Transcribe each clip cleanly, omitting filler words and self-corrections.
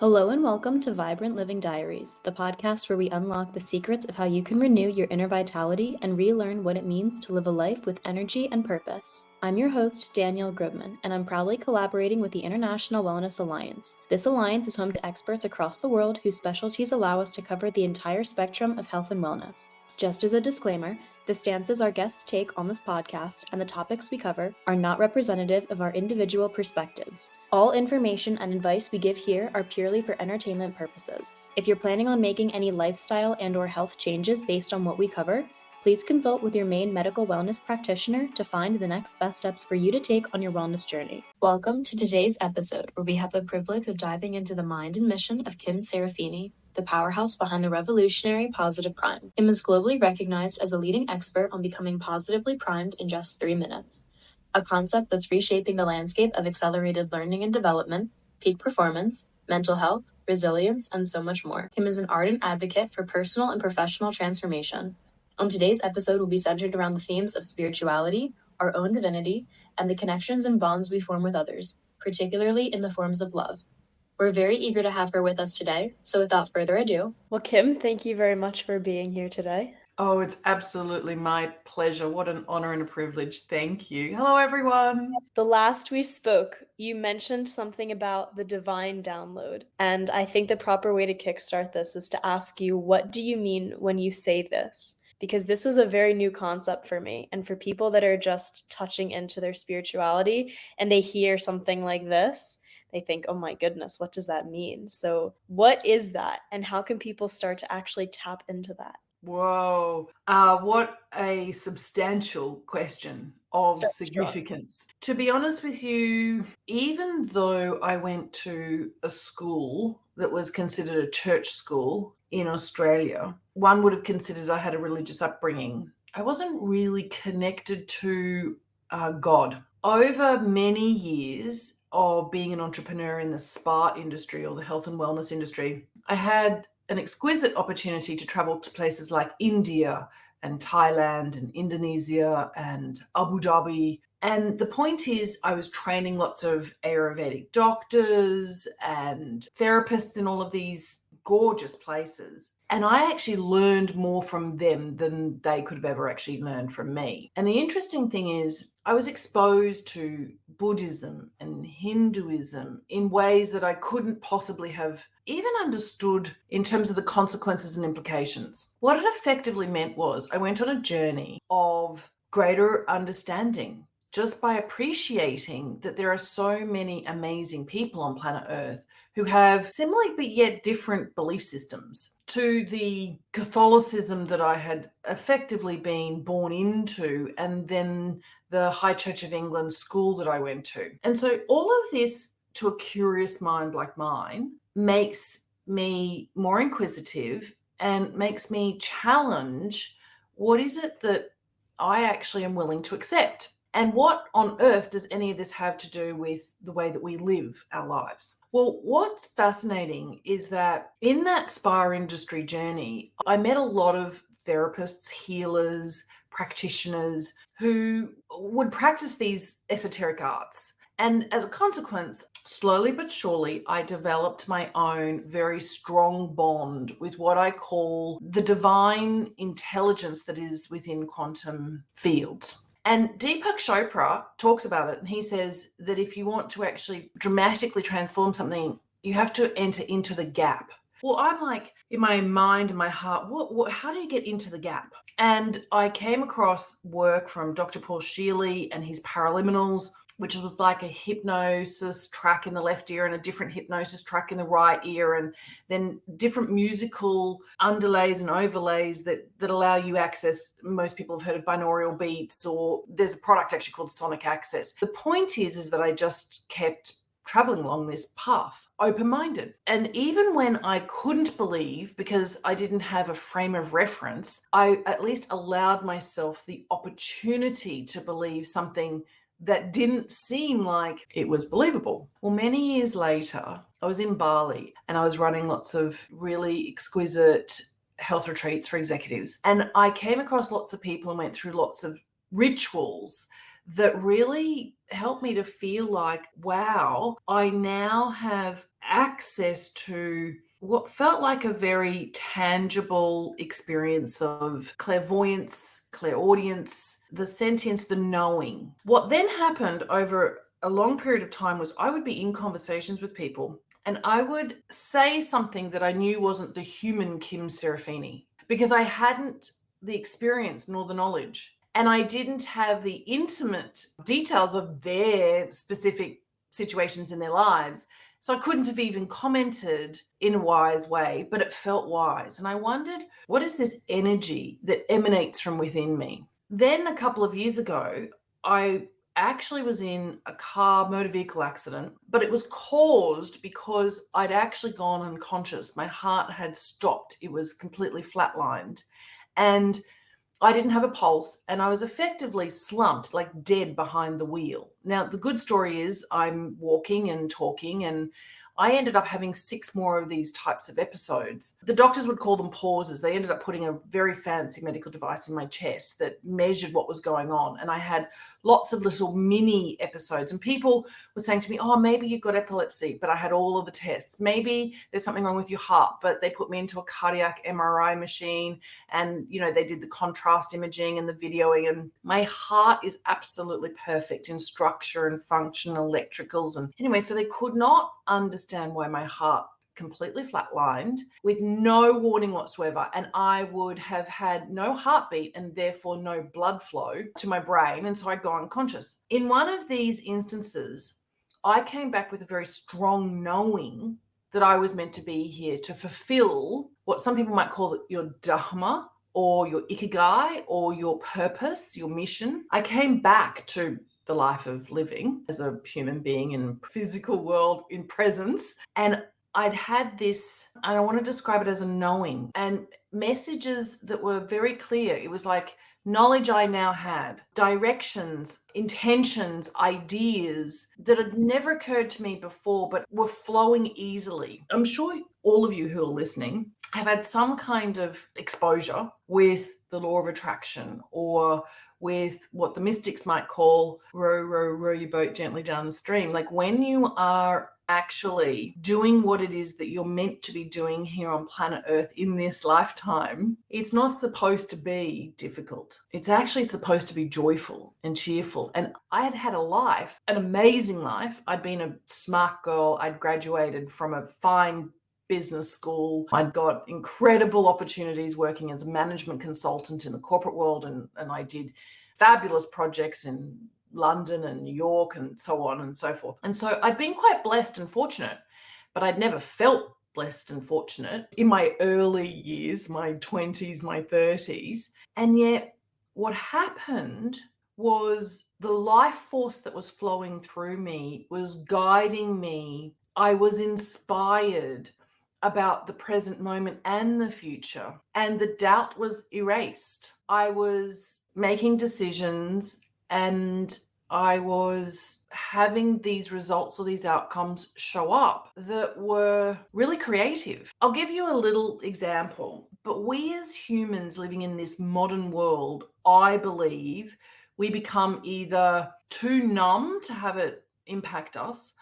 Hello and welcome to Vibrant Living Diaries, the podcast where we unlock the secrets of how you can renew your inner vitality and relearn what it means to live a life with energy and purpose. I'm your host, Danielle Grobman, and I'm proudly collaborating with the International Wellness Alliance. This alliance is home to experts across the world whose specialties allow us to cover the entire spectrum of health and wellness. Just as a disclaimer, the stances our guests take on this podcast and the topics we cover are not representative of our individual perspectives. All information and advice we give here are purely for entertainment purposes. If you're planning on making any lifestyle and/or health changes based on what we cover, please consult with your main medical wellness practitioner to find the next best steps for you to take on your wellness journey. Welcome to today's episode, where we have the privilege of diving into the mind and mission of Kim Serafini, the powerhouse behind the revolutionary Positive Prime. Kim is globally recognized as a leading expert on becoming positively primed in just 3 minutes, a concept that's reshaping the landscape of accelerated learning and development, peak performance, mental health, resilience, and so much more. Kim is an ardent advocate for personal and professional transformation. On today's episode, will be centered around the themes of spirituality, our own divinity, and the connections and bonds we form with others, particularly in the forms of love. We're very eager to have her with us today, so without further ado, well, Kim, thank you very much for being here today. Oh, it's absolutely my pleasure. What an honor and a privilege. Thank you. Hello, everyone. The last we spoke, you mentioned something about the divine download, and I think the proper way to kickstart this is to ask you, what do you mean when you say this? Because this was a very new concept for me, and for people that are just touching into their spirituality and they hear something like this, they think, oh my goodness, what does that mean? So what is that, and how can people start to actually tap into that? Whoa. What a substantial question of Start strong. significance. To be honest with you, even though I went to a school that was considered a church school in Australia, one would have considered I had a religious upbringing. I wasn't really connected to God. Over many years of being an entrepreneur in the spa industry or the health and wellness industry, I had an exquisite opportunity to travel to places like India and Thailand and Indonesia and Abu Dhabi. And the point is, I was training lots of Ayurvedic doctors and therapists in all of these gorgeous places. And I actually learned more from them than they could have ever actually learned from me. And the interesting thing is, I was exposed to Buddhism and Hinduism in ways that I couldn't possibly have even understood in terms of the consequences and implications. What it effectively meant was I went on a journey of greater understanding just by appreciating that there are so many amazing people on planet Earth who have similar but yet different belief systems to the Catholicism that I had effectively been born into, and then the High Church of England school that I went to. And so all of this, to a curious mind like mine, makes me more inquisitive and makes me challenge what is it that I actually am willing to accept. And what on earth does any of this have to do with the way that we live our lives? Well, what's fascinating is that in that spa industry journey, I met a lot of therapists, healers, practitioners who would practice these esoteric arts. And as a consequence, slowly but surely, I developed my own very strong bond with what I call the divine intelligence that is within quantum fields. And Deepak Chopra talks about it, and he says that if you want to actually dramatically transform something, you have to enter into the gap. Well, I'm like, in my mind and my heart, how do you get into the gap? And I came across work from Dr. Paul Shealy and his paraliminals, which was like a hypnosis track in the left ear and a different hypnosis track in the right ear, and then different musical underlays and overlays that allow you access. Most people have heard of binaural beats, or there's a product actually called Sonic Access. The point is that I just kept traveling along this path, open-minded. And even when I couldn't believe, because I didn't have a frame of reference, I at least allowed myself the opportunity to believe something that didn't seem like it was believable. Well, many years later, I was in Bali and I was running lots of really exquisite health retreats for executives. And I came across lots of people and went through lots of rituals that really helped me to feel like, wow, I now have access to what felt like a very tangible experience of clairvoyance, clairaudience, the sentience, the knowing. What then happened over a long period of time was I would be in conversations with people and I would say something that I knew wasn't the human Kim Serafini because I hadn't the experience nor the knowledge. And I didn't have the intimate details of their specific situations in their lives. So I couldn't have even commented in a wise way, but it felt wise. And I wondered, what is this energy that emanates from within me? Then a couple of years ago, I actually was in a car motor vehicle accident, but it was caused because I'd actually gone unconscious. My heart had stopped. It was completely flatlined. And I didn't have a pulse and I was effectively slumped, like dead behind the wheel. Now, the good story is I'm walking and talking, and I ended up having 6 more of these types of episodes. The doctors would call them pauses. They ended up putting a very fancy medical device in my chest that measured what was going on. And I had lots of little mini episodes. And people were saying to me, oh, maybe you've got epilepsy, but I had all of the tests. Maybe there's something wrong with your heart, but they put me into a cardiac MRI machine and, they did the contrast imaging and the videoing. And my heart is absolutely perfect in structure and function, electricals. And anyway, so they could not understand why my heart completely flatlined with no warning whatsoever, and I would have had no heartbeat and therefore no blood flow to my brain, and so I'd go unconscious. In one of these instances, I came back with a very strong knowing that I was meant to be here to fulfill what some people might call your dharma or your ikigai or your purpose, your mission. I came back to the life of living as a human being in physical world in presence. And I'd had this, and I want to describe it as a knowing and messages that were very clear. It was like knowledge I now had, directions, intentions, ideas that had never occurred to me before, but were flowing easily. I'm sure all of you who are listening have had some kind of exposure with the law of attraction or with what the mystics might call row, row, row your boat gently down the stream. Like when you are actually doing what it is that you're meant to be doing here on planet Earth in this lifetime, it's not supposed to be difficult. It's actually supposed to be joyful and cheerful. And I had had a life, an amazing life. I'd been a smart girl. I'd graduated from a fine business school. I'd got incredible opportunities working as a management consultant in the corporate world, and I did fabulous projects in London and New York and so on and so forth. And so I'd been quite blessed and fortunate, but I'd never felt blessed and fortunate in my early years, my 20s, my 30s. And yet what happened was the life force that was flowing through me was guiding me. I was inspired about the present moment and the future, and the doubt was erased. I was making decisions and I was having these results or these outcomes show up that were really creative. I'll give you a little example, but we as humans living in this modern world, I believe we become either too numb to have it impact us,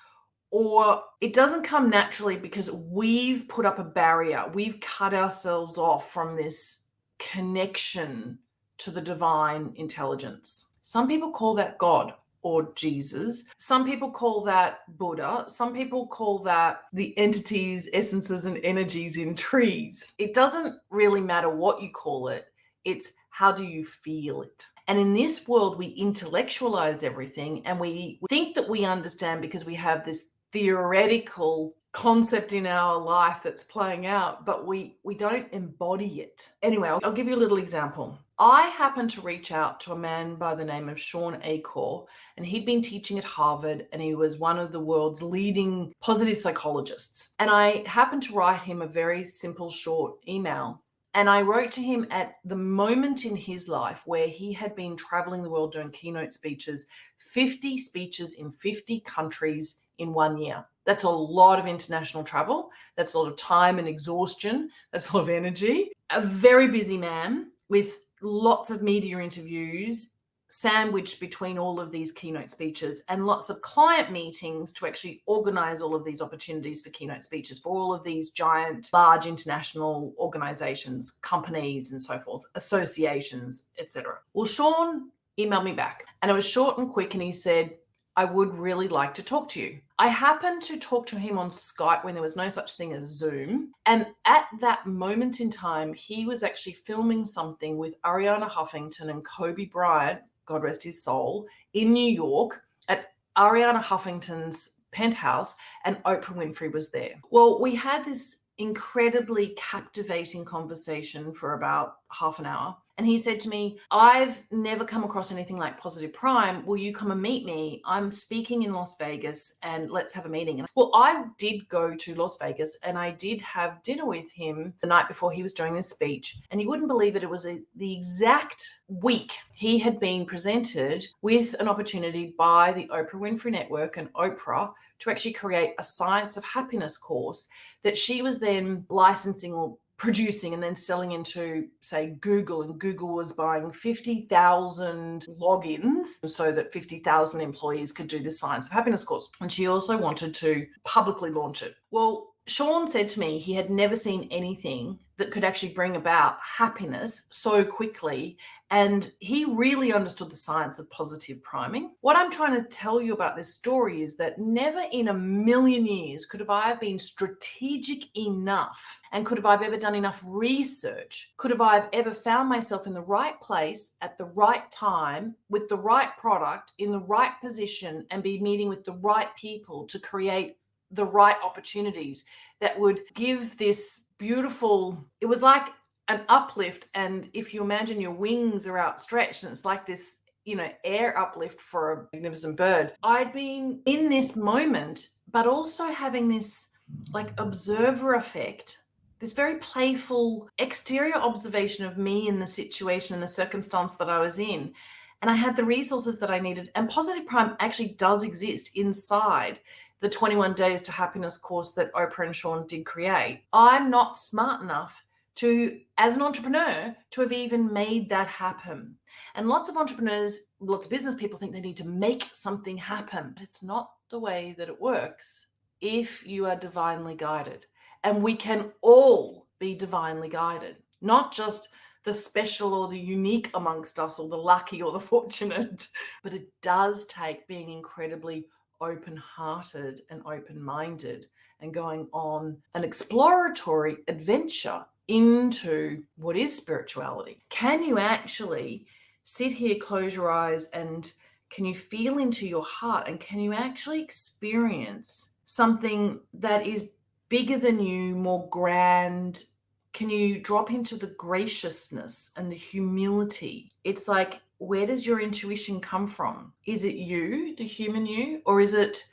or it doesn't come naturally because we've put up a barrier. We've cut ourselves off from this connection to the divine intelligence. Some people call that God or Jesus. Some people call that Buddha. Some people call that the entities, essences, and energies in trees. It doesn't really matter what you call it. It's how do you feel it? And in this world, we intellectualize everything and we think that we understand because we have this theoretical concept in our life that's playing out, but we don't embody it. Anyway, I'll give you a little example. I happened to reach out to a man by the name of Acore, and he'd been teaching at Harvard, and he was one of the world's leading positive psychologists. And I happened to write him a very simple, short email. And I wrote to him at the moment in his life where he had been traveling the world doing keynote speeches, 50 speeches in 50 countries in 1 year. That's a lot of international travel. That's a lot of time and exhaustion. That's a lot of energy. A very busy man with lots of media interviews, sandwiched between all of these keynote speeches and lots of client meetings to actually organize all of these opportunities for keynote speeches for all of these giant, large international organizations, companies and so forth, associations, etc. Well, Sean emailed me back and it was short and quick and he said, I would really like to talk to you. I happened to talk to him on Skype when there was no such thing as Zoom. And at that moment in time, he was actually filming something with Ariana Huffington and Kobe Bryant, God rest his soul, in New York at Ariana Huffington's penthouse, and Oprah Winfrey was there. Well, we had this incredibly captivating conversation for about half an hour. And he said to me, I've never come across anything like Positive Prime. Will you come and meet me? I'm speaking in Las Vegas and let's have a meeting. And well, I did go to Las Vegas and I did have dinner with him the night before he was doing this speech. And you wouldn't believe it. It was the exact week he had been presented with an opportunity by the Oprah Winfrey Network and Oprah to actually create a Science of Happiness course that she was then licensing or producing and then selling into, say, Google, and Google was buying 50,000 logins so that 50,000 employees could do the Science of Happiness course. And she also wanted to publicly launch it. Well, Sean said to me he had never seen anything that could actually bring about happiness so quickly, and he really understood the science of positive priming. What I'm trying to tell you about this story is that never in a million years could have I been strategic enough, and could have I ever done enough research, could have I ever found myself in the right place at the right time with the right product in the right position and be meeting with the right people to create the right opportunities that would give this beautiful, it was like an uplift. And if you imagine your wings are outstretched and it's like this, air uplift for a magnificent bird. I'd been in this moment, but also having this like observer effect, this very playful exterior observation of me in the situation and the circumstance that I was in. And I had the resources that I needed. And Positive Prime actually does exist inside the 21 Days to Happiness course that Oprah and Sean did create. I'm not smart enough to, as an entrepreneur, to have even made that happen. And lots of entrepreneurs, lots of business people think they need to make something happen, but it's not the way that it works if you are divinely guided. And we can all be divinely guided, not just the special or the unique amongst us or the lucky or the fortunate, but it does take being incredibly open-hearted and open-minded and going on an exploratory adventure into what is spirituality. Can you actually sit here, close your eyes, and can you feel into your heart, and can you actually experience something that is bigger than you, more grand? Can you drop into the graciousness and the humility? It's like, where does your intuition come from? Is it you, the human you, or is it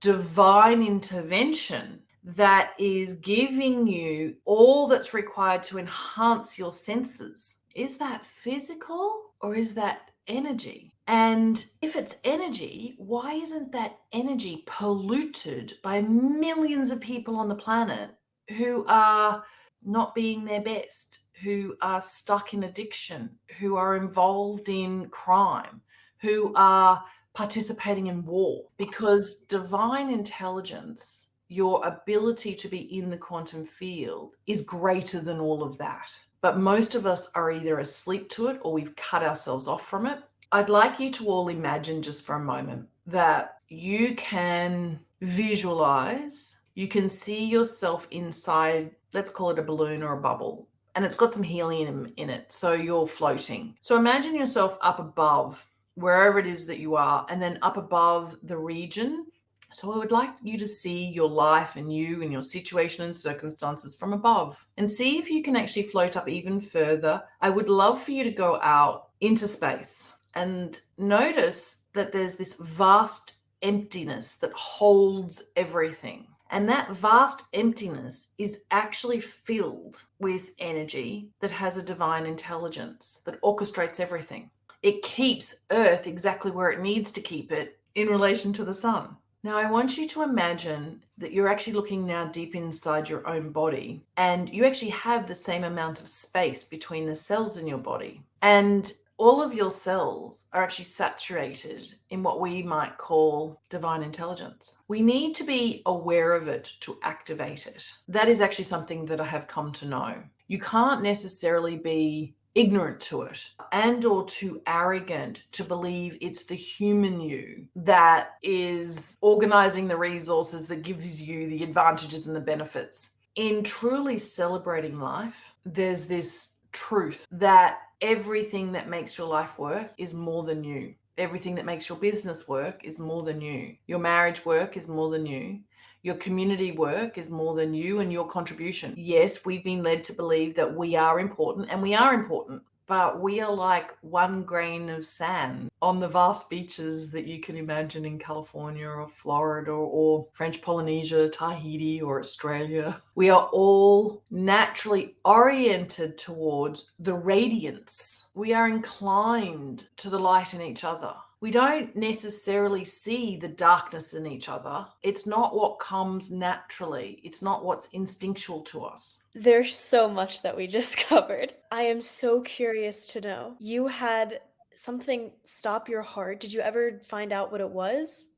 divine intervention that is giving you all that's required to enhance your senses? Is that physical or is that energy? And if it's energy, why isn't that energy polluted by millions of people on the planet who are not being their best, who are stuck in addiction, who are involved in crime, who are participating in war? Because divine intelligence, your ability to be in the quantum field, is greater than all of that. But most of us are either asleep to it or we've cut ourselves off from it. I'd like you to all imagine just for a moment that you can visualize, you can see yourself inside, let's call it a balloon or a bubble, and it's got some helium in it, so you're floating. So imagine yourself up above, wherever it is that you are, and then up above the region. So I would like you to see your life and you and your situation and circumstances from above, and see if you can actually float up even further. I would love for you to go out into space and notice that there's this vast emptiness that holds everything. And that vast emptiness is actually filled with energy that has a divine intelligence that orchestrates everything. It keeps Earth exactly where it needs to keep it in relation to the sun. Now, I want you to imagine that you're actually looking now deep inside your own body, and you actually have the same amount of space between the cells in your body. And all of your cells are actually saturated in what we might call divine intelligence. We need to be aware of it to activate it. That is actually something that I have come to know. You can't necessarily be ignorant to it and or too arrogant to believe it's the human you that is organizing the resources that gives you the advantages and the benefits. In truly celebrating life, there's this truth that everything that makes your life work is more than you. Everything that makes your business work is more than you. Your marriage work is more than you. Your community work is more than you and your contribution. Yes, we've been led to believe that we are important, and we are important, but we are like one grain of sand on the vast beaches that you can imagine in California or Florida or French Polynesia, Tahiti or Australia. We are all naturally oriented towards the radiance. We are inclined to the light in each other. We don't necessarily see the darkness in each other. It's not what comes naturally. It's not what's instinctual to us. There's so much that we just covered. I am so curious to know. You had something stop your heart. Did you ever find out what it was?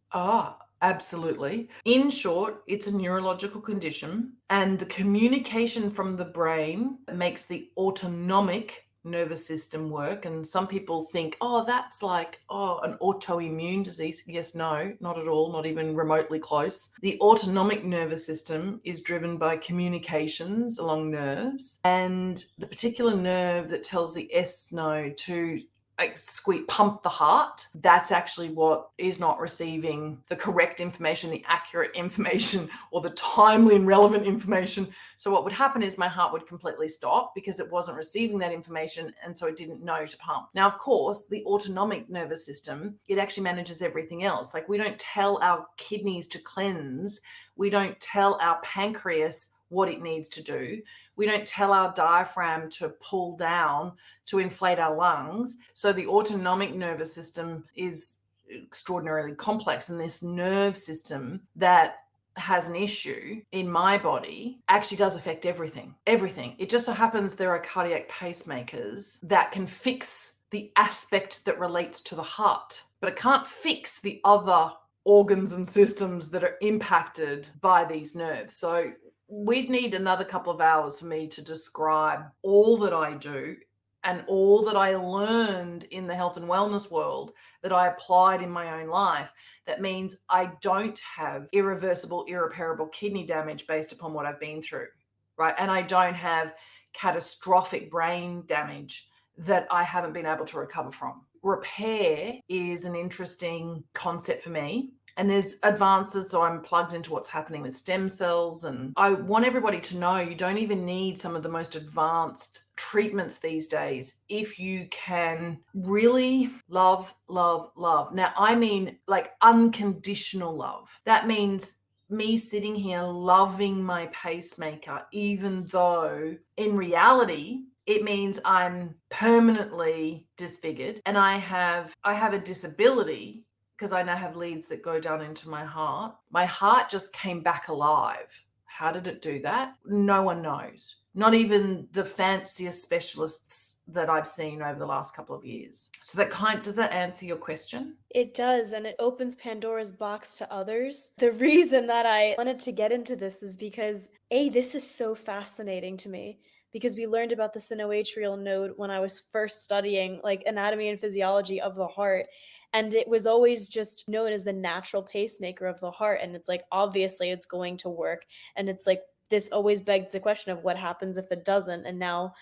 Absolutely. In short, it's a neurological condition, and the communication from the brain makes the autonomic nervous system work. And some people think, oh, that's like, an autoimmune disease. Yes, no, not at all, not even remotely close. The autonomic nervous system is driven by communications along nerves, and the particular nerve that tells the S node to pump the heart, that's actually what is not receiving the correct information, the accurate information, or the timely and relevant information. So what would happen is my heart would completely stop because it wasn't receiving that information, and so it didn't know to pump. Now, of course, the autonomic nervous system, it actually manages everything else. Like, we don't tell our kidneys to cleanse. We don't tell our pancreas what it needs to do. We don't tell our diaphragm to pull down to inflate our lungs. So the autonomic nervous system is extraordinarily complex, and this nerve system that has an issue in my body actually does affect everything. It just so happens there are cardiac pacemakers that can fix the aspect that relates to the heart, but it can't fix the other organs and systems that are impacted by these nerves. So we'd need another couple of hours for me to describe all that I do and all that I learned in the health and wellness world that I applied in my own life. That means I don't have irreversible, irreparable kidney damage based upon what I've been through, right? And I don't have catastrophic brain damage that I haven't been able to recover from. Repair is an interesting concept for me. And there's advances, so I'm plugged into what's happening with stem cells. And I want everybody to know you don't even need some of the most advanced treatments these days if you can really love, love, love. Now, I mean like unconditional love. That means me sitting here loving my pacemaker, even though in reality, it means I'm permanently disfigured and I have a disability because I now have leads that go down into my heart. My heart just came back alive. How did it do that? No one knows. Not even the fanciest specialists that I've seen over the last couple of years. So does that answer your question? It does, and it opens Pandora's box to others. The reason that I wanted to get into this is because, this is so fascinating to me. Because we learned about the sinoatrial node when I was first studying like anatomy and physiology of the heart. And it was always just known as the natural pacemaker of the heart. And it's like, obviously it's going to work. And it's like, this always begs the question of what happens if it doesn't. And now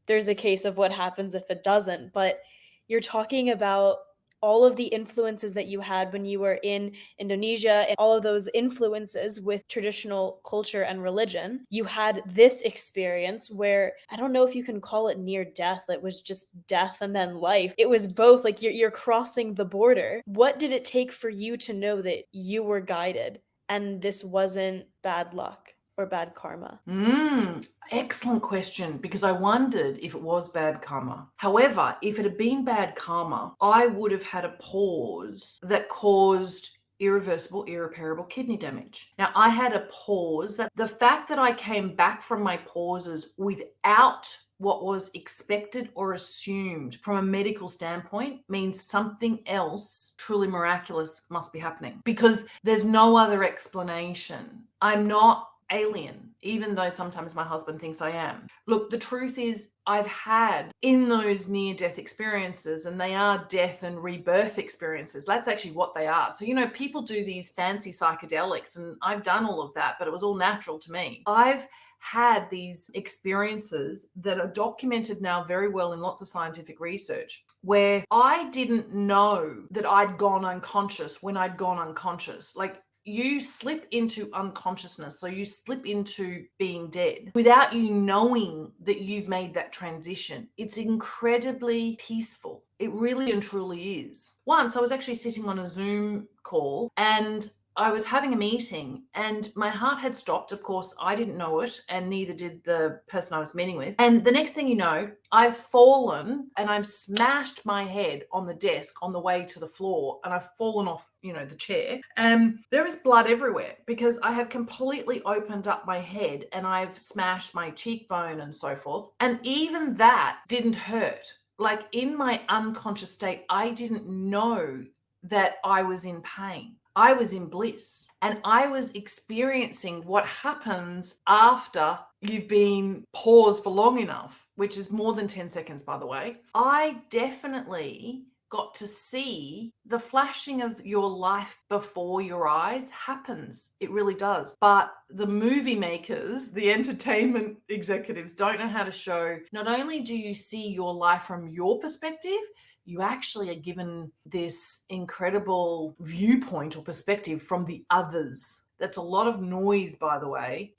there's a case of what happens if it doesn't. But you're talking about all of the influences that you had when you were in Indonesia and all of those influences with traditional culture and religion. You had this experience where I don't know if you can call it near death. It was just death and then life. It was both, like you're crossing the border. What did it take for you to know that you were guided and this wasn't bad luck or bad karma? Excellent question, because I wondered if it was bad karma. However, if it had been bad karma, I would have had a pause that caused irreversible, irreparable kidney damage. Now, I had a pause. That the fact that I came back from my pauses without what was expected or assumed from a medical standpoint means something else truly miraculous must be happening, because there's no other explanation. I'm not alien, even though sometimes my husband thinks I am. Look, the truth is, I've had in those near-death experiences, and they are death and rebirth experiences. That's actually what they are. So, people do these fancy psychedelics, and I've done all of that, but it was all natural to me. I've had these experiences that are documented now very well in lots of scientific research, where I didn't know that I'd gone unconscious when I'd gone unconscious. Like, you slip into unconsciousness, so you slip into being dead without you knowing that you've made that transition. It's incredibly peaceful. It really and truly is. Once I was actually sitting on a Zoom call, and I was having a meeting, and my heart had stopped. Of course, I didn't know it, and neither did the person I was meeting with. And the next thing you know, I've fallen and I've smashed my head on the desk on the way to the floor, and I've fallen off, the chair. And there is blood everywhere because I have completely opened up my head and I've smashed my cheekbone and so forth. And even that didn't hurt. Like, in my unconscious state, I didn't know that I was in pain. I was in bliss, and I was experiencing what happens after you've been paused for long enough, which is more than 10 seconds, by the way. I definitely got to see the flashing of your life before your eyes happens. It really does. But the movie makers, the entertainment executives, don't know how to show. Not only do you see your life from your perspective, you actually are given this incredible viewpoint or perspective from the others. That's a lot of noise, by the way,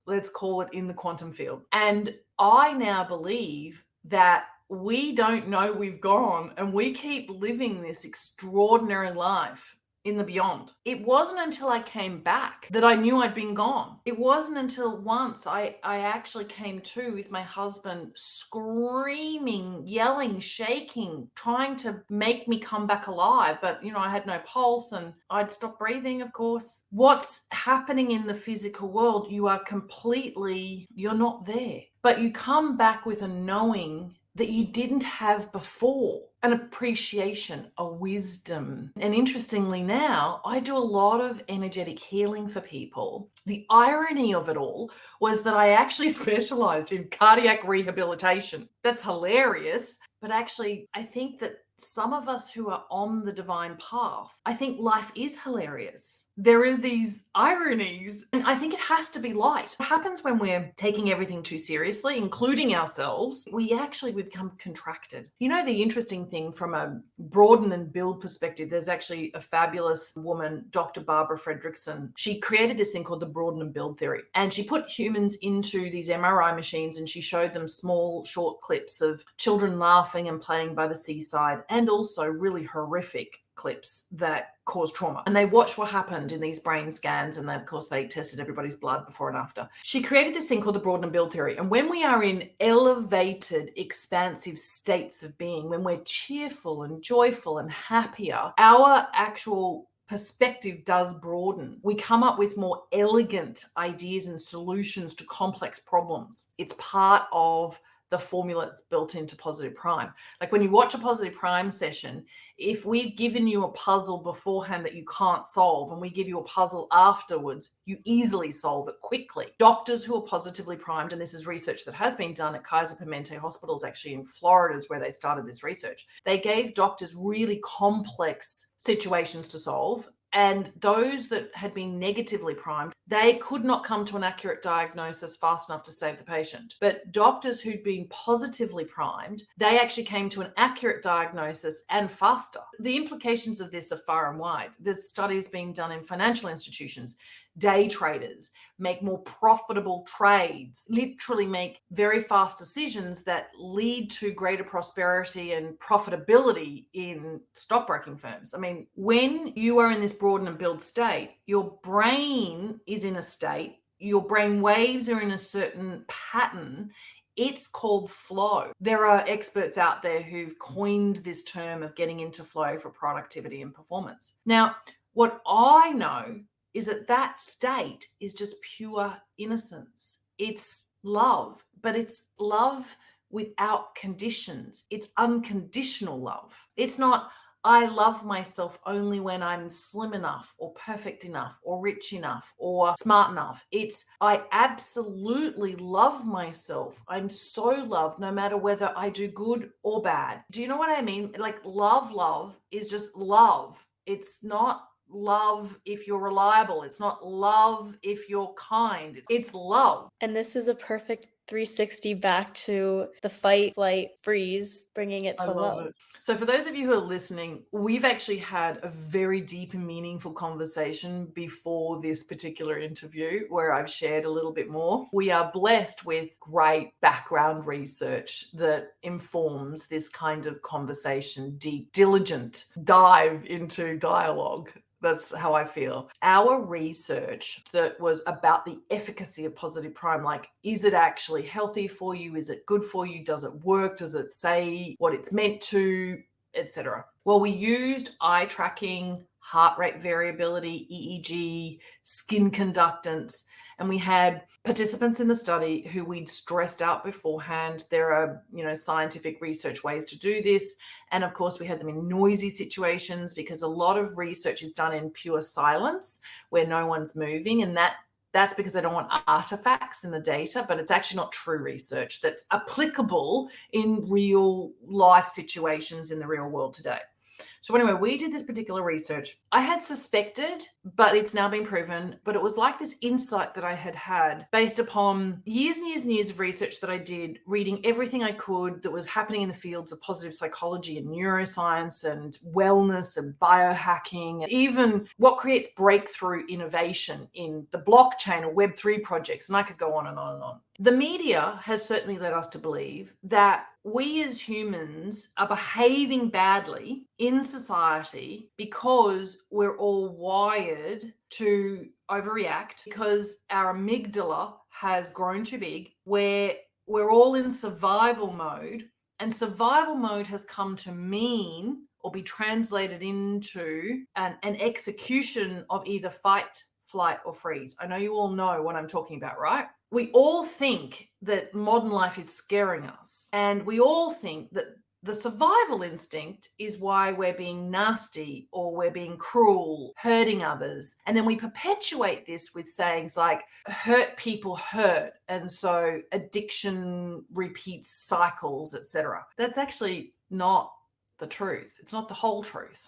let's call it in the quantum field. And I now believe that we don't know we've gone, and we keep living this extraordinary life in the beyond. It wasn't until I came back that I knew I'd been gone. It wasn't until once I actually came to with my husband screaming, yelling, shaking, trying to make me come back alive. But, I had no pulse and I'd stopped breathing, of course. What's happening in the physical world, you're not there. But you come back with a knowing that you didn't have before, an appreciation, a wisdom. And interestingly now, I do a lot of energetic healing for people. The irony of it all was that I actually specialized in cardiac rehabilitation. That's hilarious. But actually, I think that some of us who are on the divine path, I think life is hilarious. There are these ironies, and I think it has to be light. What happens when we're taking everything too seriously, including ourselves, we become contracted. The interesting thing from a broaden and build perspective, there's actually a fabulous woman, Dr. Barbara Fredrickson. She created this thing called the broaden and build theory, and she put humans into these MRI machines, and she showed them small, short clips of children laughing and playing by the seaside, and also really horrific clips that cause trauma. And they watched what happened in these brain scans, and then, of course, they tested everybody's blood before and after. She created this thing called the broaden and build theory. And when we are in elevated, expansive states of being, when we're cheerful and joyful and happier, our actual perspective does broaden. We come up with more elegant ideas and solutions to complex problems. It's part of the formula that's built into Positive Prime. Like, when you watch a Positive Prime session, if we've given you a puzzle beforehand that you can't solve, and we give you a puzzle afterwards, you easily solve it quickly. Doctors who are positively primed, and this is research that has been done at Kaiser Permanente hospitals, actually in Florida is where they started this research. They gave doctors really complex situations to solve, and those that had been negatively primed, they could not come to an accurate diagnosis fast enough to save the patient. But doctors who'd been positively primed, they actually came to an accurate diagnosis and faster. The implications of this are far and wide. There's studies being done in financial institutions. Day traders make more profitable trades, literally make very fast decisions that lead to greater prosperity and profitability in stockbroking firms. I mean, when you are in this broaden and build state, your brain is in a state, your brain waves are in a certain pattern. It's called flow. There are experts out there who've coined this term of getting into flow for productivity and performance. Now, What I know is that state is just pure innocence. It's love, but it's love without conditions. It's unconditional love. It's not, I love myself only when I'm slim enough or perfect enough or rich enough or smart enough. It's, I absolutely love myself. I'm so loved no matter whether I do good or bad. Do you know what I mean? Like love is just love. It's not love if you're reliable. It's not love if you're kind. It's love. And this is a perfect 360 back to the fight, flight, freeze, bringing it I to love love. it. So for those of you who are listening, we've actually had a very deep and meaningful conversation before this particular interview where I've shared a little bit more. We are blessed with great background research that informs this kind of conversation, deep, diligent dive into dialogue. That's how I feel. Our research that was about the efficacy of positive prime, like, is it actually healthy for you? Is it good for you? Does it work? Does it say what it's meant to, etc.? Well, we used eye tracking, heart rate variability, EEG, skin conductance, and we had participants in the study who we'd stressed out beforehand. There are, scientific research ways to do this. And of course, we had them in noisy situations because a lot of research is done in pure silence where no one's moving. And that's because they don't want artifacts in the data, but it's actually not true research that's applicable in real life situations in the real world today. So anyway, we did this particular research. I had suspected, but it's now been proven, but it was like this insight that I had based upon years and years and years of research that I did, reading everything I could that was happening in the fields of positive psychology and neuroscience and wellness and biohacking, and even what creates breakthrough innovation in the blockchain or Web3 projects. And I could go on and on and on. The media has certainly led us to believe that we as humans are behaving badly in society because we're all wired to overreact, because our amygdala has grown too big, where we're all in survival mode, and survival mode has come to mean or be translated into an execution of either fight, flight, or freeze. I know you all know what I'm talking about, right? We all think that modern life is scaring us, and we all think that the survival instinct is why we're being nasty or we're being cruel, hurting others. And then we perpetuate this with sayings like, hurt people hurt, and so addiction repeats cycles, etc. That's actually not the truth. It's not the whole truth.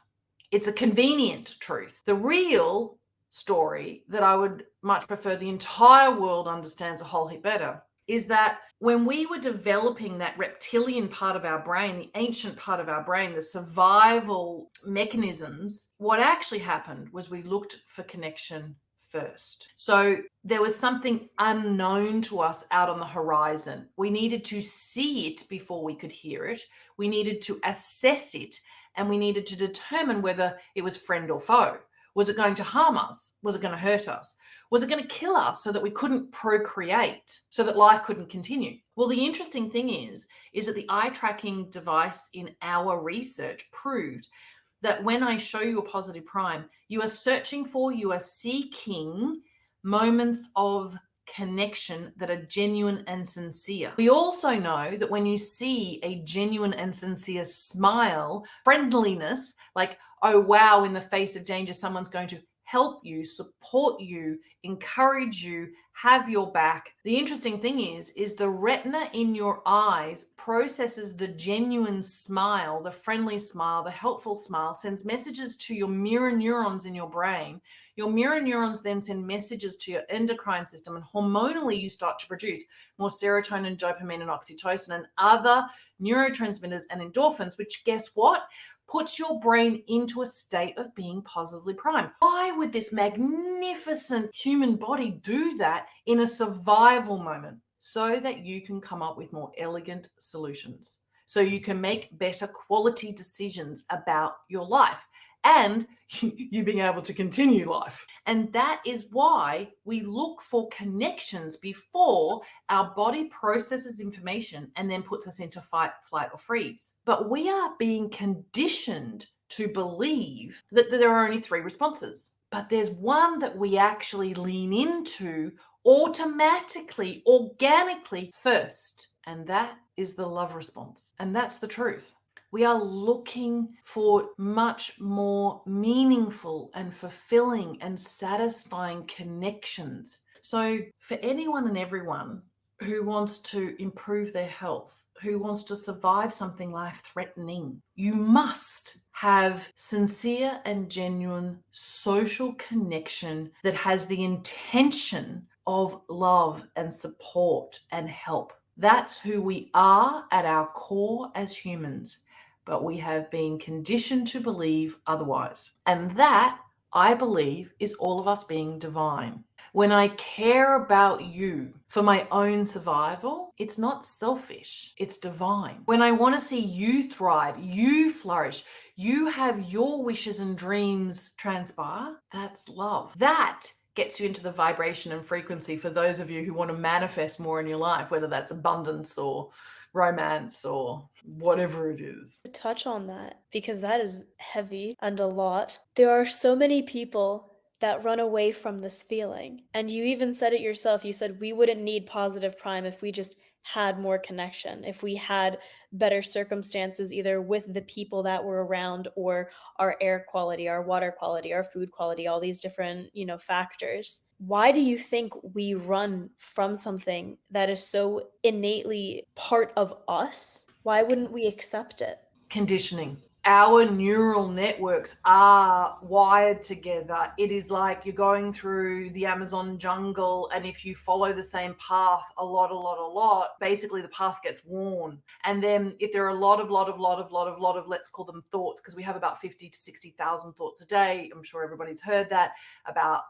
It's a convenient truth. The real story that I would much prefer the entire world understands a whole heap better is that when we were developing that reptilian part of our brain, the ancient part of our brain, the survival mechanisms, what actually happened was we looked for connection first. So there was something unknown to us out on the horizon. We needed to see it before we could hear it. We needed to assess it, and we needed to determine whether it was friend or foe. Was it going to harm us? Was it going to hurt us? Was it going to kill us so that we couldn't procreate, so that life couldn't continue? Well, the interesting thing is that the eye tracking device in our research proved that when I show you a positive prime, you are seeking moments of connection that are genuine and sincere. We also know that when you see a genuine and sincere smile, friendliness, like, oh wow, in the face of danger, someone's going to help you, support you, encourage you, have your back. The interesting thing is the retina in your eyes processes the genuine smile, the friendly smile, the helpful smile, sends messages to your mirror neurons in your brain. Your mirror neurons then send messages to your endocrine system, and hormonally you start to produce more serotonin, dopamine, and oxytocin and other neurotransmitters and endorphins, which, guess what? Puts your brain into a state of being positively primed. Why would this magnificent human body do that in a survival moment? So that you can come up with more elegant solutions, so you can make better quality decisions about your life and you being able to continue life. And that is why we look for connections before our body processes information and then puts us into fight, flight, or freeze. But we are being conditioned to believe that there are only 3 responses. But there's one that we actually lean into automatically, organically first, and that is the love response. And that's the truth. We are looking for much more meaningful and fulfilling and satisfying connections. So, for anyone and everyone who wants to improve their health, who wants to survive something life-threatening, you must have sincere and genuine social connection that has the intention of love and support and help. That's who we are at our core as humans, but we have been conditioned to believe otherwise. And that, I believe, is all of us being divine. When I care about you for my own survival, it's not selfish, it's divine. When I want to see you thrive, you flourish, you have your wishes and dreams transpire, that's love. That gets you into the vibration and frequency for those of you who want to manifest more in your life, whether that's abundance or romance or whatever it is. Touch on that, because that is heavy and a lot. There are so many people that run away from this feeling. And you even said it yourself. You said we wouldn't need positive prime if we just had more connection, if we had better circumstances, either with the people that were around or our air quality, our water quality, our food quality, all these different, factors. Why do you think we run from something that is so innately part of us? Why wouldn't we accept it? Conditioning. Our neural networks are wired together. It is like you're going through the Amazon jungle, and if you follow the same path a lot, basically the path gets worn. And then if there are a lot of, let's call them thoughts, because we have about 50 to 60,000 thoughts a day. I'm sure everybody's heard that. About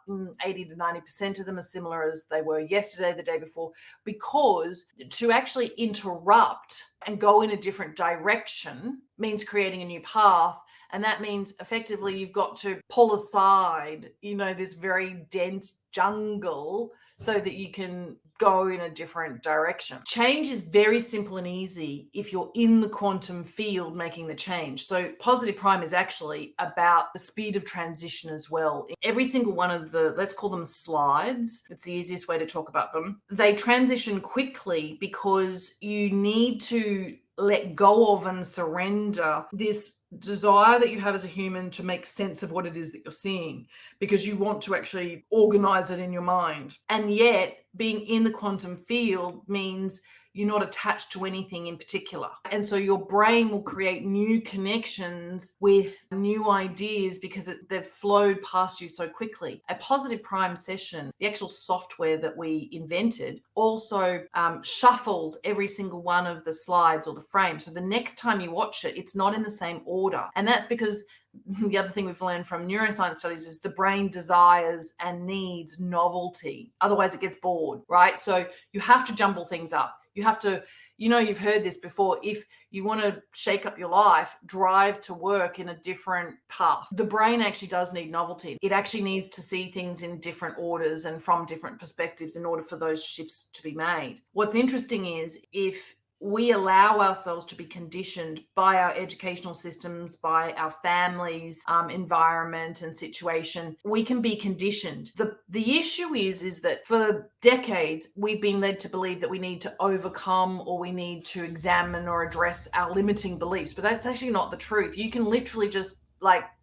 80 to 90% of them are similar as they were yesterday, the day before, because to actually interrupt and go in a different direction means creating a new path. And that means effectively you've got to pull aside, this very dense jungle so that you can go in a different direction. Change is very simple and easy if you're in the quantum field making the change. So positive prime is actually about the speed of transition as well. Every single one of the, let's call them slides, it's the easiest way to talk about them. They transition quickly because you need to let go of and surrender this desire that you have as a human to make sense of what it is that you're seeing, because you want to actually organize it in your mind. And yet being in the quantum field means you're not attached to anything in particular. And so your brain will create new connections with new ideas because they've flowed past you so quickly. A positive prime session, the actual software that we invented, also shuffles every single one of the slides or the frames. So the next time you watch it, it's not in the same order. And that's because the other thing we've learned from neuroscience studies is the brain desires and needs novelty. Otherwise it gets bored, right? So you have to jumble things up. You have to, you've heard this before. If you want to shake up your life, drive to work in a different path. The brain actually does need novelty. It actually needs to see things in different orders and from different perspectives in order for those shifts to be made. What's interesting is if we allow ourselves to be conditioned by our educational systems, by our families, environment and situation, we can be conditioned. The issue is that for decades, we've been led to believe that we need to overcome or we need to examine or address our limiting beliefs, but that's actually not the truth. You can literally just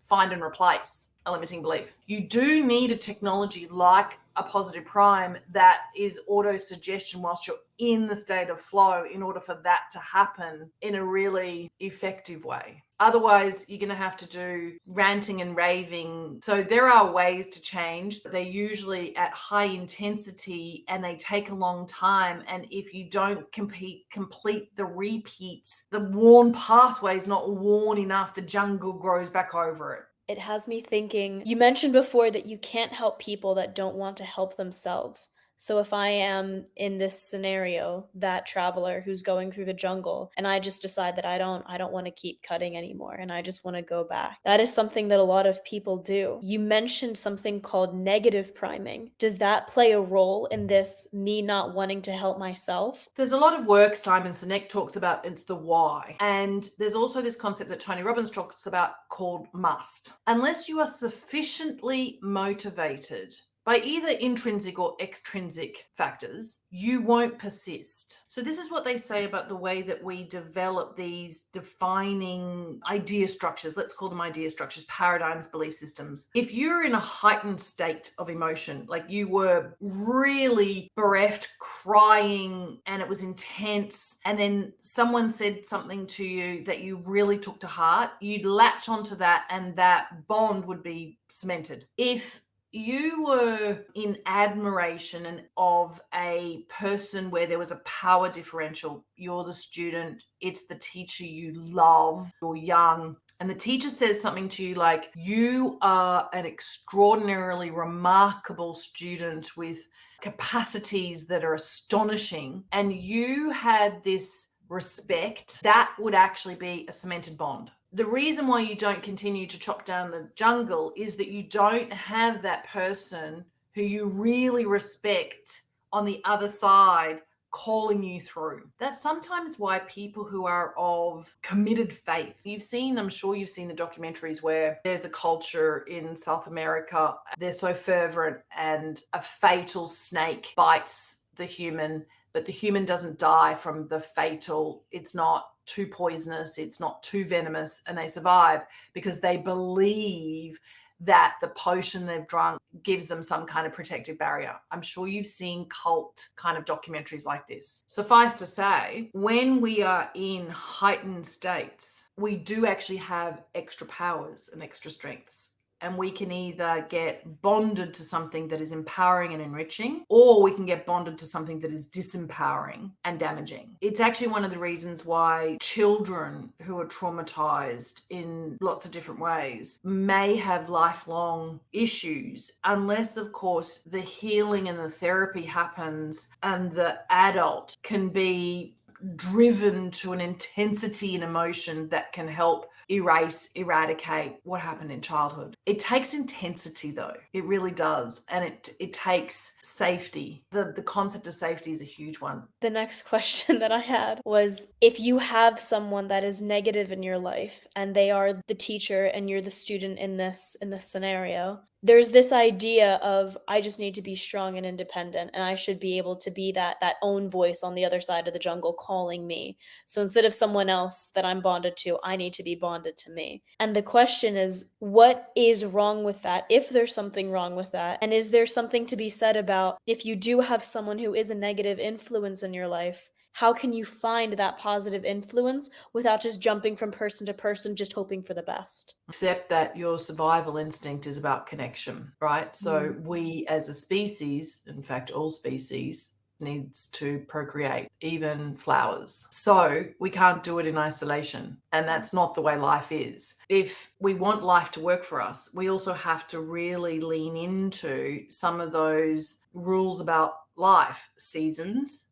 find and replace a limiting belief. You do need a technology like a positive prime that is auto-suggestion whilst you're in the state of flow in order for that to happen in a really effective way. Otherwise, you're going to have to do ranting and raving. So there are ways to change. They're usually at high intensity and they take a long time. And if you don't complete the repeats, the worn pathway is not worn enough, the jungle grows back over it. It has me thinking, you mentioned before that you can't help people that don't want to help themselves. So if I am in this scenario, that traveler who's going through the jungle, and I just decide that I don't want to keep cutting anymore and I just want to go back. That is something that a lot of people do. You mentioned something called negative priming. Does that play a role in this me not wanting to help myself? There's a lot of work Simon Sinek talks about, it's the why. And there's also this concept that Tony Robbins talks about called must. Unless you are sufficiently motivated by either intrinsic or extrinsic factors, you won't persist. So this is what they say about the way that we develop these defining idea structures. Let's call them idea structures, paradigms, belief systems. If you're in a heightened state of emotion, like you were really bereft, crying, and it was intense, and then someone said something to you that you really took to heart, you'd latch onto that and that bond would be cemented. If you were in admiration and of a person where there was a power differential, you're the student, it's the teacher you love, you're young, and the teacher says something to you like, you are an extraordinarily remarkable student with capacities that are astonishing, and you had this respect, that would actually be a cemented bond. The reason why you don't continue to chop down the jungle is that you don't have that person who you really respect on the other side calling you through. That's sometimes why people who are of committed faith, I'm sure you've seen the documentaries where there's a culture in South America, they're so fervent and a fatal snake bites the human, but the human doesn't die from the fatal, it's not too poisonous, it's not too venomous, and they survive because they believe that the potion they've drunk gives them some kind of protective barrier. I'm sure you've seen cult kind of documentaries like this. Suffice to say, when we are in heightened states, we do actually have extra powers and extra strengths. And we can either get bonded to something that is empowering and enriching, or we can get bonded to something that is disempowering and damaging. It's actually one of the reasons why children who are traumatized in lots of different ways may have lifelong issues, unless, of course, the healing and the therapy happens and the adult can be driven to an intensity in emotion that can help eradicate what happened in childhood. It takes intensity though. It really does. And it takes safety. The concept of safety is a huge one. The next question that I had was, if you have someone that is negative in your life and they are the teacher and you're the student in this scenario, there's this idea of, I just need to be strong and independent and I should be able to be that own voice on the other side of the jungle calling me. So instead of someone else that I'm bonded to, I need to be bonded to me. And the question is, what is wrong with that? If there's something wrong with that, and is there something to be said about, if you do have someone who is a negative influence in your life, how can you find that positive influence without just jumping from person to person, just hoping for the best? Except that your survival instinct is about connection, right? So we as a species, in fact, all species, needs to procreate, even flowers. So we can't do it in isolation. And that's not the way life is. If we want life to work for us, we also have to really lean into some of those rules about life. Seasons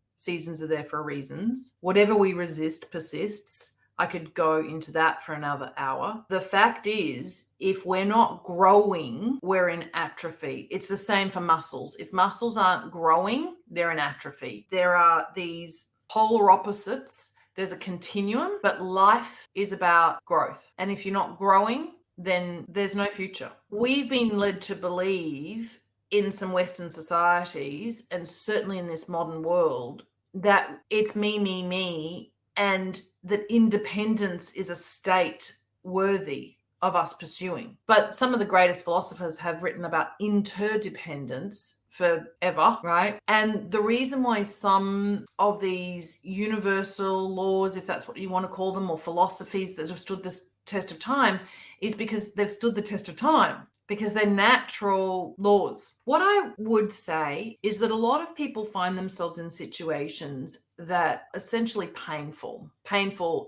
are there for reasons. Whatever we resist persists. I could go into that for another hour. The fact is, if we're not growing, we're in atrophy. It's the same for muscles. If muscles aren't growing, they're in atrophy. There are these polar opposites. There's a continuum, but life is about growth. And if you're not growing, then there's no future. We've been led to believe in some Western societies, and certainly in this modern world, that it's me, and that independence is a state worthy of us pursuing. But some of the greatest philosophers have written about interdependence forever, right? And the reason why some of these universal laws, if that's what you want to call them, or philosophies that have stood this test of time, is because they've stood the test of time, because they're natural laws. What I would say is that a lot of people find themselves in situations that are essentially painful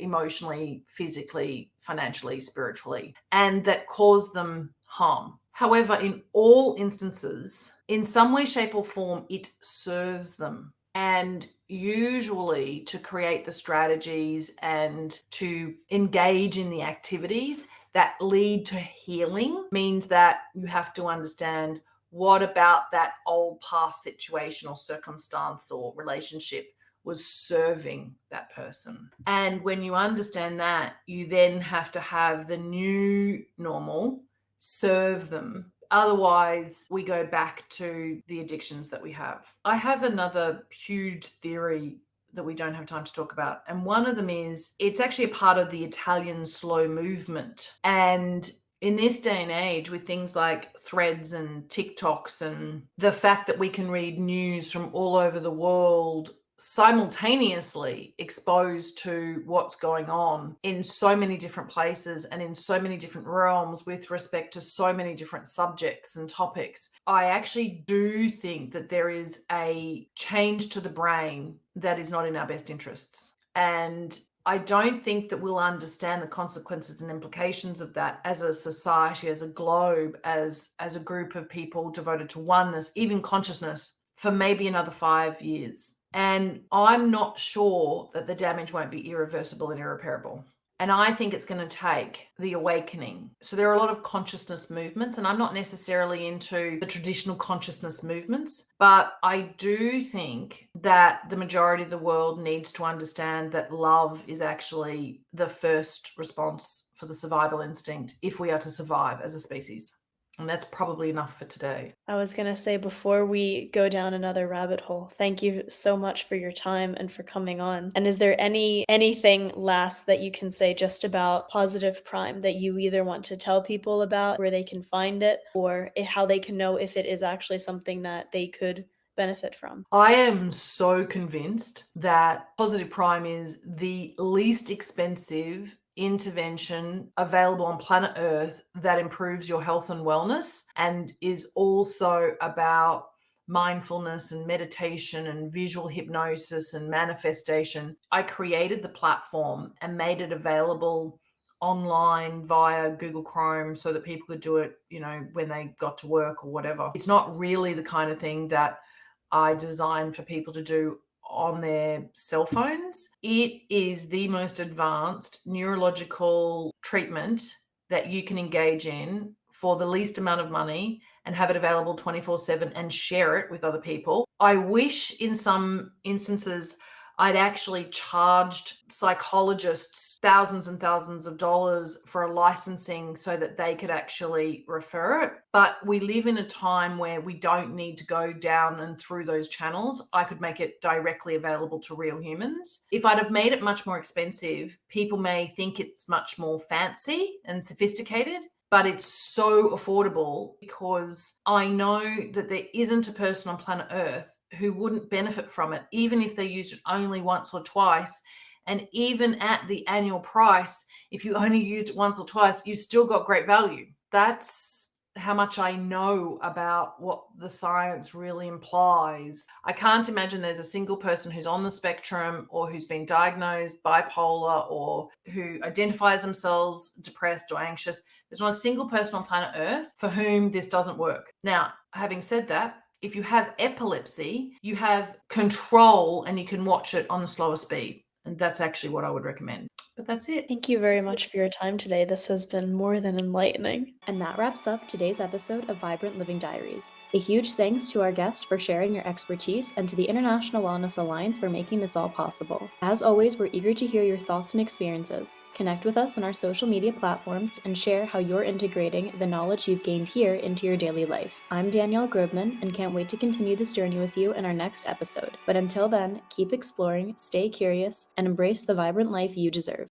emotionally, physically, financially, spiritually, and that cause them harm. However, in all instances, in some way, shape, or form, it serves them. And usually, to create the strategies and to engage in the activities that lead to healing means that you have to understand what about that old past situation or circumstance or relationship was serving that person. And when you understand that, you then have to have the new normal serve them. Otherwise, we go back to the addictions that we have. I have another huge theory that we don't have time to talk about. And one of them is it's actually a part of the Italian slow movement. And in this day and age, with things like threads and TikToks and the fact that we can read news from all over the world simultaneously exposed to what's going on in so many different places and in so many different realms with respect to so many different subjects and topics, I actually do think that there is a change to the brain that is not in our best interests. And I don't think that we'll understand the consequences and implications of that as a society, as a globe, as a group of people devoted to oneness, even consciousness, for maybe another 5 years. And I'm not sure that the damage won't be irreversible and irreparable. And I think it's going to take the awakening. So there are a lot of consciousness movements, and I'm not necessarily into the traditional consciousness movements, but I do think that the majority of the world needs to understand that love is actually the first response for the survival instinct if we are to survive as a species. And that's probably enough for today. I was going to say, before we go down another rabbit hole, thank you so much for your time and for coming on. And is there anything last that you can say just about Positive Prime that you either want to tell people about, where they can find it, or how they can know if it is actually something that they could benefit from? I am so convinced that Positive Prime is the least expensive intervention available on planet Earth that improves your health and wellness, and is also about mindfulness and meditation and visual hypnosis and manifestation. I created the platform and made it available online via Google Chrome so that people could do it, when they got to work or whatever. It's not really the kind of thing that I designed for people to do on their cell phones. It is the most advanced neurological treatment that you can engage in for the least amount of money and have it available 24/7 and share it with other people. I wish in some instances I'd actually charged psychologists thousands and thousands of dollars for a licensing so that they could actually refer it. But we live in a time where we don't need to go down and through those channels. I could make it directly available to real humans. If I'd have made it much more expensive, people may think it's much more fancy and sophisticated, but it's so affordable because I know that there isn't a person on planet Earth who wouldn't benefit from it, even if they used it only once or twice. And even at the annual price, if you only used it once or twice, you still got great value. That's how much I know about what the science really implies. I can't imagine there's a single person who's on the spectrum or who's been diagnosed bipolar or who identifies themselves depressed or anxious. There's not a single person on planet Earth for whom this doesn't work. Now, having said that, if you have epilepsy, you have control and you can watch it on the slower speed. And that's actually what I would recommend. But that's it. Thank you very much for your time today. This has been more than enlightening. And that wraps up today's episode of Vibrant Living Diaries. A huge thanks to our guest for sharing your expertise and to the International Wellness Alliance for making this all possible. As always, we're eager to hear your thoughts and experiences. Connect with us on our social media platforms and share how you're integrating the knowledge you've gained here into your daily life. I'm Danielle Grobman and can't wait to continue this journey with you in our next episode. But until then, keep exploring, stay curious, and embrace the vibrant life you deserve.